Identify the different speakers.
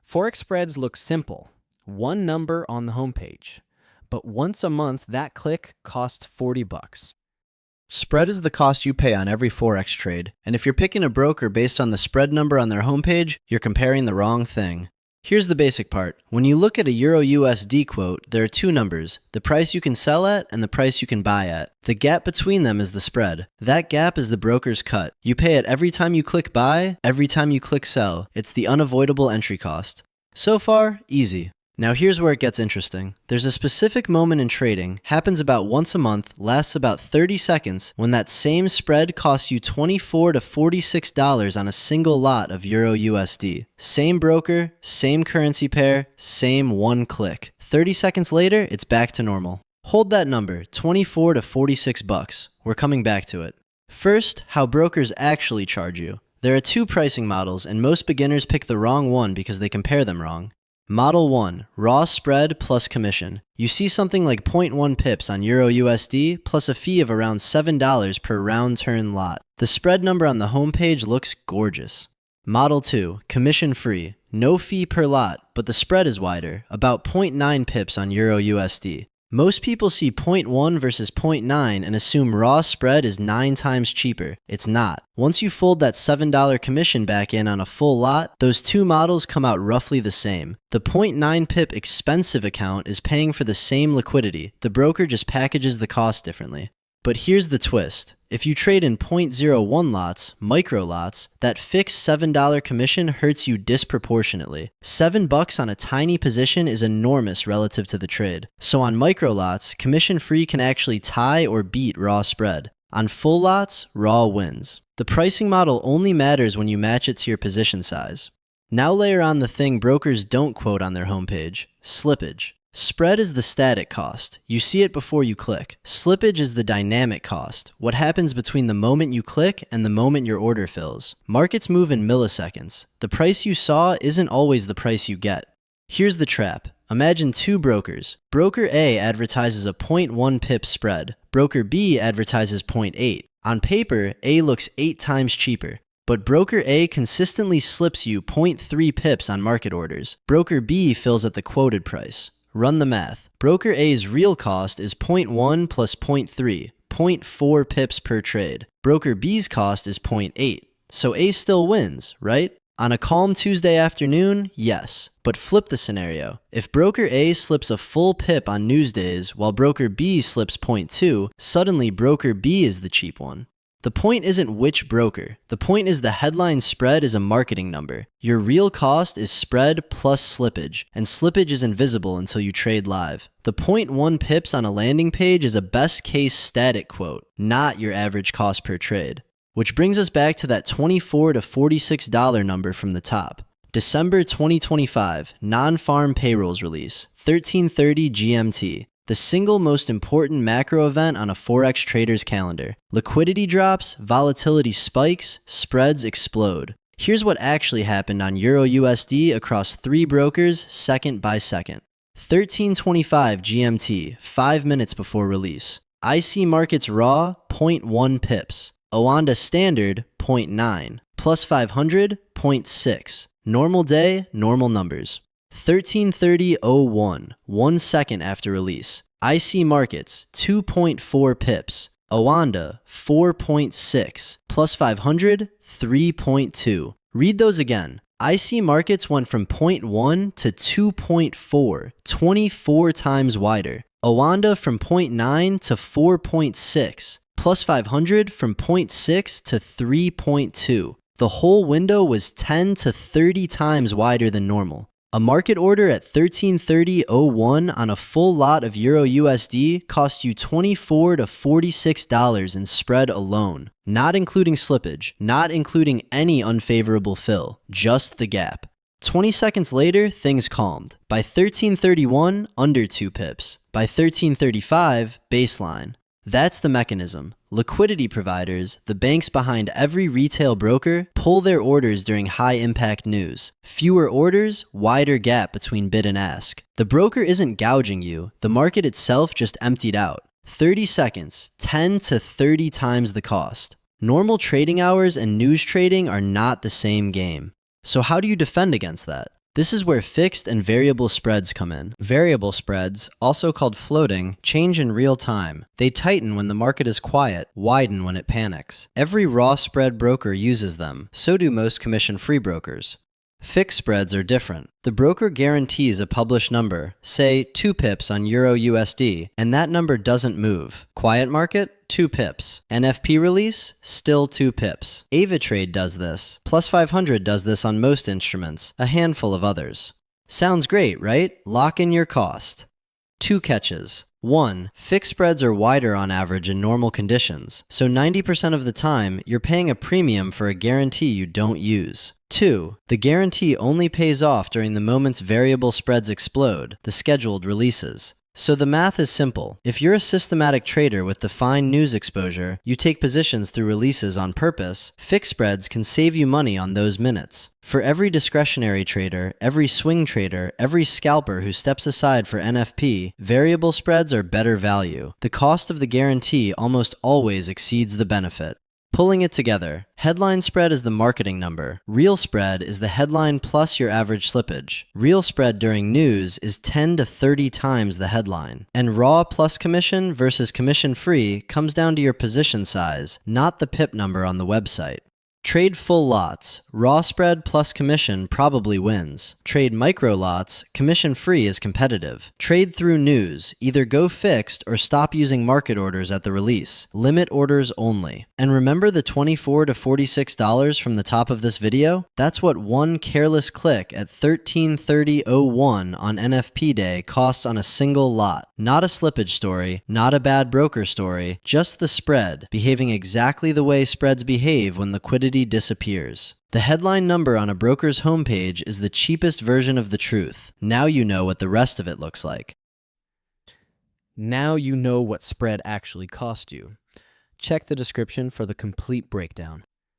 Speaker 1: Forex spreads look simple, one number on the homepage. But once a month, that click costs $40.
Speaker 2: Spread is the cost you pay on every Forex trade, and if you're picking a broker based on the spread number on their homepage, you're comparing the wrong thing. Here's the basic part. When you look at a Euro-USD quote, there are two numbers, the price you can sell at and the price you can buy at. The gap between them is the spread. That gap is the broker's cut. You pay it every time you click buy, every time you click sell. It's the unavoidable entry cost. So far, easy. Now here's where it gets interesting. There's a specific moment in trading, happens about once a month, lasts about 30 seconds, when that same spread costs you $24 to $46 on a single lot of Euro-USD. Same broker, same currency pair, same one click. 30 seconds later, it's back to normal. Hold that number, $24 to $46. We're coming back to it. First, how brokers actually charge you. There are two pricing models, and most beginners pick the wrong one because they compare them wrong. Model 1, raw spread plus commission. You see something like 0.1 pips on Euro-USD plus a fee of around $7 per round turn lot. The spread number on the homepage looks gorgeous. Model 2, commission free. No fee per lot, but the spread is wider, about 0.9 pips on Euro-USD. Most people see 0.1 versus 0.9 and assume raw spread is 9 times cheaper. It's not. Once you fold that $7 commission back in on a full lot, those two models come out roughly the same. The 0.9 pip expensive account is paying for the same liquidity. The broker just packages the cost differently. But here's the twist. If you trade in 0.01 lots, micro lots, that fixed $7 commission hurts you disproportionately. $7 on a tiny position is enormous relative to the trade. So on micro lots, commission free can actually tie or beat raw spread. On full lots, raw wins. The pricing model only matters when you match it to your position size. Now layer on the thing brokers don't quote on their homepage, slippage. Spread is the static cost. You see it before you click. Slippage is the dynamic cost, what happens between the moment you click and the moment your order fills. Markets move in milliseconds. The price you saw isn't always the price you get. Here's the trap. Imagine two brokers. Broker A advertises a 0.1 pip spread. Broker B advertises 0.8. On paper, A looks 8 times cheaper. But broker A consistently slips you 0.3 pips on market orders. Broker B fills at the quoted price. Run the math. Broker A's real cost is 0.1 plus 0.3, 0.4 pips per trade. Broker B's cost is 0.8. So A still wins, right? On a calm Tuesday afternoon, yes. But flip the scenario. If broker A slips a full pip on news days while broker B slips 0.2, suddenly broker B is the cheap one. The point isn't which broker. The point is the headline spread is a marketing number. Your real cost is spread plus slippage, and slippage is invisible until you trade live. The 0.1 pips on a landing page is a best case static quote, not your average cost per trade. Which brings us back to that $24 to $46 number from the top. December 2025, non-farm payrolls release, 13:30 GMT. The single most important macro event on a Forex trader's calendar. Liquidity drops, volatility spikes, spreads explode. Here's what actually happened on Euro-USD across 3 brokers second by second. 13:25 GMT, 5 minutes before release. IC Markets Raw, 0.1 pips. Oanda Standard, 0.9. Plus 500, 0.6. Normal day, normal numbers. 13:30:01, 1 second after release. IC Markets, 2.4 pips. Oanda, 4.6. Plus 500, 3.2. Read those again. IC Markets went from 0.1 to 2.4, 24 times wider. Oanda from 0.9 to 4.6. Plus 500 from 0.6 to 3.2. The whole window was 10 to 30 times wider than normal. A market order at 13:30:01 on a full lot of Euro-USD cost you $24 to $46 in spread alone, not including slippage, not including any unfavorable fill, just the gap. 20 seconds later, things calmed. By 13:31, under 2 pips. By 13:35, baseline. That's the mechanism. Liquidity providers, the banks behind every retail broker, pull their orders during high-impact news. Fewer orders, wider gap between bid and ask. The broker isn't gouging you. The market itself just emptied out. 30 seconds, 10 to 30 times the cost. Normal trading hours and news trading are not the same game. So how do you defend against that? This is where fixed and variable spreads come in. Variable spreads, also called floating, change in real time. They tighten when the market is quiet, widen when it panics. Every raw spread broker uses them. So do most commission-free brokers. Fixed spreads are different. The broker guarantees a published number, say 2 pips on Euro USD, and that number doesn't move. Quiet market, 2 pips. NFP release, still 2 pips. AvaTrade does this. Plus 500 does this on most instruments, a handful of others. Sounds great, right? Lock in your cost. 2 catches. 1. Fixed spreads are wider on average in normal conditions, so 90% of the time, you're paying a premium for a guarantee you don't use. 2. The guarantee only pays off during the moments variable spreads explode, the scheduled releases. So the math is simple. If you're a systematic trader with defined news exposure, you take positions through releases on purpose, fixed spreads can save you money on those minutes. For every discretionary trader, every swing trader, every scalper who steps aside for NFP, variable spreads are better value. The cost of the guarantee almost always exceeds the benefit. Pulling it together, headline spread is the marketing number. Real spread is the headline plus your average slippage. Real spread during news is 10 to 30 times the headline. And raw plus commission versus commission free comes down to your position size, not the pip number on the website. Trade full lots. Raw spread plus commission probably wins. Trade micro lots. Commission free is competitive. Trade through news. Either go fixed or stop using market orders at the release. Limit orders only. And remember the $24 to $46 from the top of this video? That's what one careless click at 13:30:01 on NFP day costs on a single lot. Not a slippage story, not a bad broker story, just the spread, behaving exactly the way spreads behave when liquidity disappears. The headline number on a broker's homepage is the cheapest version of the truth. Now you know what the rest of it looks like.
Speaker 1: Now you know what spread actually cost you. Check the description for the complete breakdown.